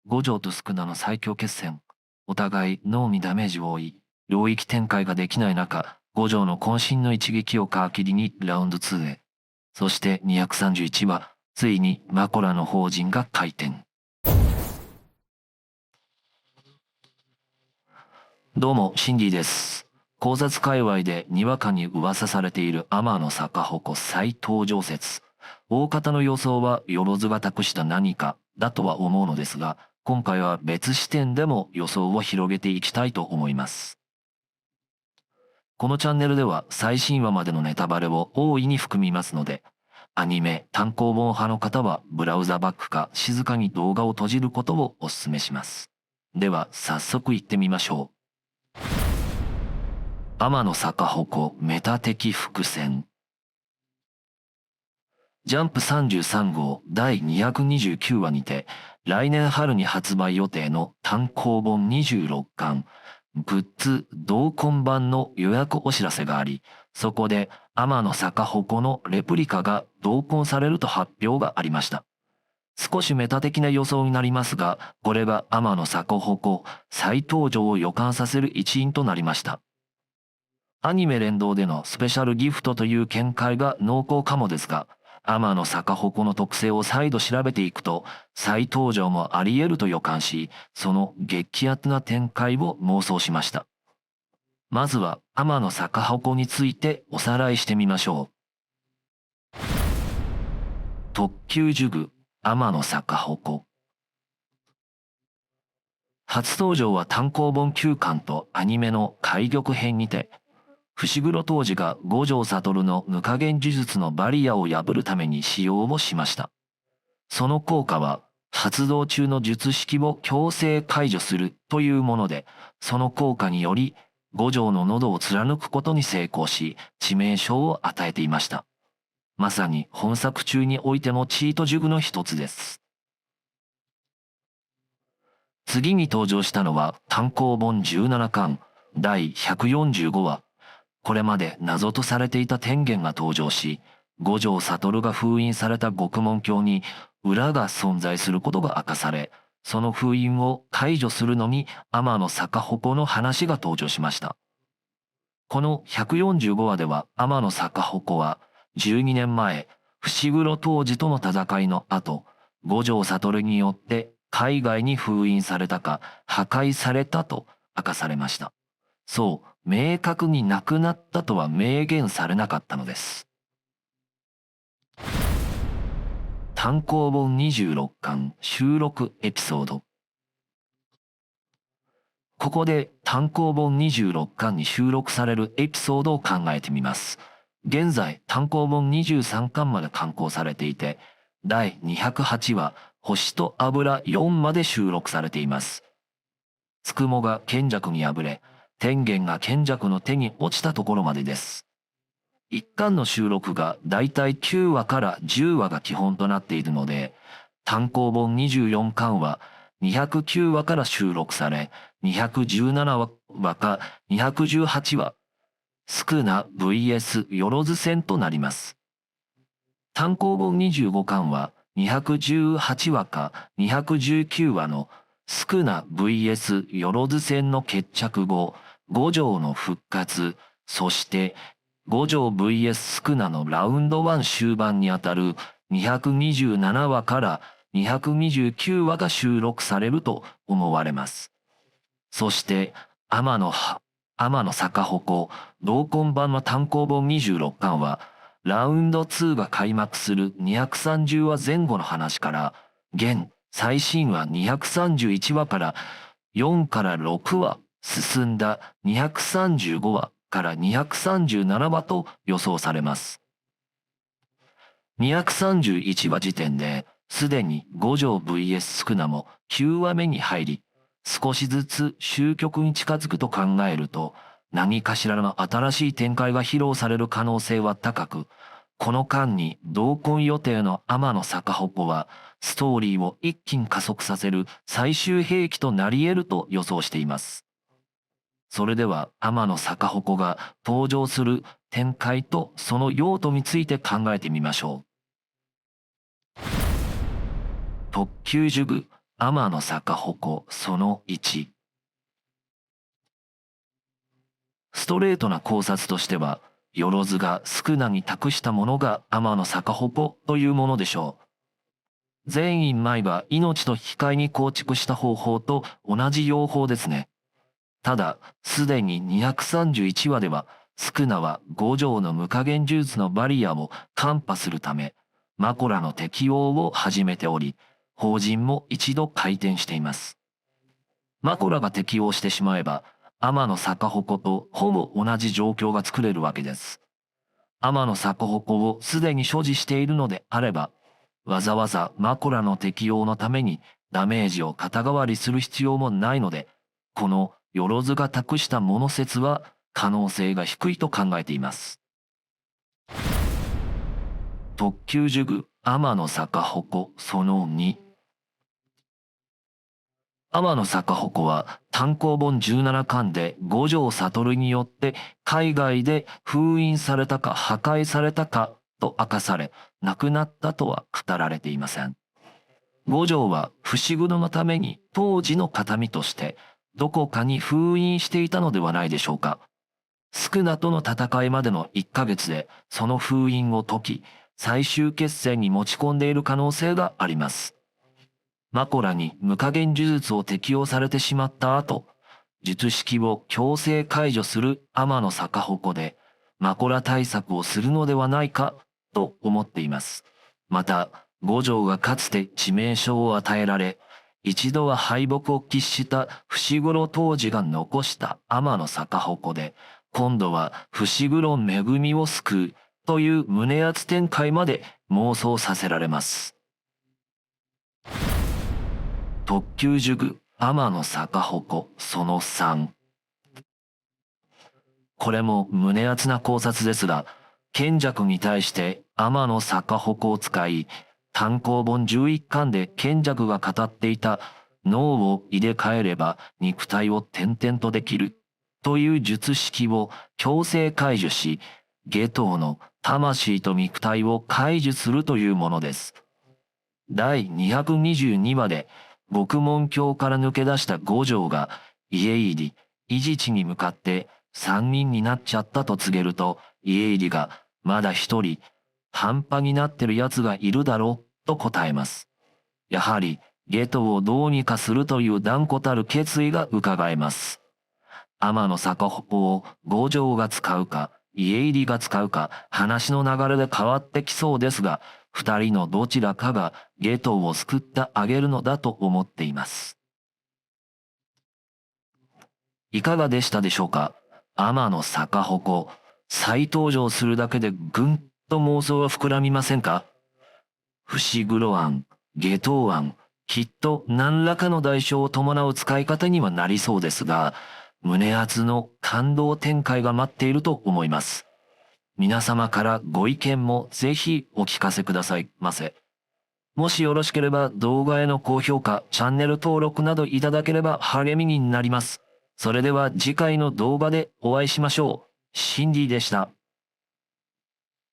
五条と宿儺の最強決戦。お互い脳にダメージを負い、領域展開ができない中、五条の渾身の一撃を皮切りにラウンド2へ。そして231話、ついにマコラの法陣が開店。どうも、シンディです。考察界隈でにわかに噂されている天野逆鉾再登場説。大方の予想はよろずが託した何かだとは思うのですが、今回は別視点でも予想を広げていきたいと思います。このチャンネルでは最新話までのネタバレを大いに含みますので、アニメ単行本派の方はブラウザバックか静かに動画を閉じることをお勧めします。では早速行ってみましょう。天野逆鉾メタ的伏線。ジャンプ33号第229話にて、来年春に発売予定の単行本26巻、グッズ同梱版の予約お知らせがあり、そこで天野逆鉾のレプリカが同梱されると発表がありました。少しメタ的な予想になりますが、これが天野逆鉾再登場を予感させる一因となりました。アニメ連動でのスペシャルギフトという見解が濃厚かもですが、天野逆鉾の特性を再度調べていくと、再登場もあり得ると予感し、その激アツな展開を妄想しました。まずは天野逆鉾についておさらいしてみましょう。特級呪具天野逆鉾。初登場は単行本9巻とアニメの懐玉編にて、伏黒当時が五条悟の無加減呪術のバリアを破るために使用をしました。その効果は発動中の術式を強制解除するというもので、その効果により五条の喉を貫くことに成功し、致命傷を与えていました。まさに本作中においてのチート呪具の一つです。次に登場したのは単行本17巻第145話。これまで謎とされていた天元が登場し、五条悟が封印された獄門境に裏が存在することが明かされ、その封印を解除するのに天野逆鉾の話が登場しました。この145話では天野逆鉾は12年前、伏黒当時との戦いの後、五条悟によって海外に封印されたか破壊されたと明かされました。そう、明確になくなったとは明言されなかったのです。単行本26巻収録エピソード。ここで単行本26巻に収録されるエピソードを考えてみます。現在単行本23巻まで刊行されていて、第208話星と油4まで収録されています。つくもが賢弱に敗れ、天元が賢弱の手に落ちたところまでです。一巻の収録がだいたい9話から10話が基本となっているので、単行本24巻は209話から収録され、217話か218話、宿儺 vs よろず戦となります。単行本25巻は218話か219話の宿儺 vs よろず戦の決着後、五条の復活、そして五条 vs 宿儺のラウンド1終盤にあたる227話から229話が収録されると思われます。そして天野逆鉾同梱版の単行本26巻はラウンド2が開幕する230話前後の話から現最新話231話から4から6話進んだ235話から237話と予想されます。231話時点ですでに五条 vs 宿儺も9話目に入り、少しずつ終局に近づくと考えると、何かしらの新しい展開が披露される可能性は高く、この間に同梱予定の天野逆鉾はストーリーを一気に加速させる最終兵器となり得ると予想しています。それでは天野逆鉾が登場する展開とその用途について考えてみましょう。特級呪具天の逆鉾その1。ストレートな考察としては、よろずが宿儺に託したものが天の逆鉾というものでしょう。善院舞は命と引き換えに構築した方法と同じ用法ですね。ただ、すでに231話では、宿儺は五条の無加減呪術のバリアを看破するため、マコラの適用を始めており、法人も一度回転しています。マコラが適用してしまえば、天の逆鉾とほぼ同じ状況が作れるわけです。天の逆鉾をすでに所持しているのであれば、わざわざマコラの適用のためにダメージを肩代わりする必要もないので、このよろずが託したもの説は可能性が低いと考えています。特級呪具天の逆鉾その2。天の逆鉾は単行本17巻で五条悟によって海外で封印されたか破壊されたかと明かされ、亡くなったとは語られていません。五条は伏黒のために当時の形見としてどこかに封印していたのではないでしょうか。宿儺との戦いまでの1ヶ月でその封印を解き、最終決戦に持ち込んでいる可能性があります。マコラに無加減呪術を適用されてしまった後、術式を強制解除する天の逆鉾で、マコラ対策をするのではないかと思っています。また、五条がかつて致命傷を与えられ、一度は敗北を喫した伏黒当時が残した天の逆鉾で、今度は伏黒恵を救うという胸熱展開まで妄想させられます。特級呪具天の逆鉾その3。これも胸熱な考察ですが、賢弱に対して天の逆鉾を使い、単行本11巻で賢弱が語っていた脳を入れ替えれば肉体を転々とできるという術式を強制解除し、下等の魂と肉体を解除するというものです。第222話で、獄門境から抜け出した五条が家入、伊地知に向かって三人になっちゃったと告げると、家入がまだ一人半端になってる奴がいるだろうと答えます。やはり下等をどうにかするという断固たる決意が伺えます。天の逆鉾を五条が使うか家入が使うか話の流れで変わってきそうですが、二人のどちらかが下等を救ってあげるのだと思っています。いかがでしたでしょうか。天の逆鉾、再登場するだけでぐんと妄想が膨らみませんか。伏黒案、下等案、きっと何らかの代償を伴う使い方にはなりそうですが、胸熱の感動展開が待っていると思います。皆様からご意見もぜひお聞かせくださいませ。もしよろしければ動画への高評価、チャンネル登録などいただければ励みになります。それでは次回の動画でお会いしましょう。シンディでした。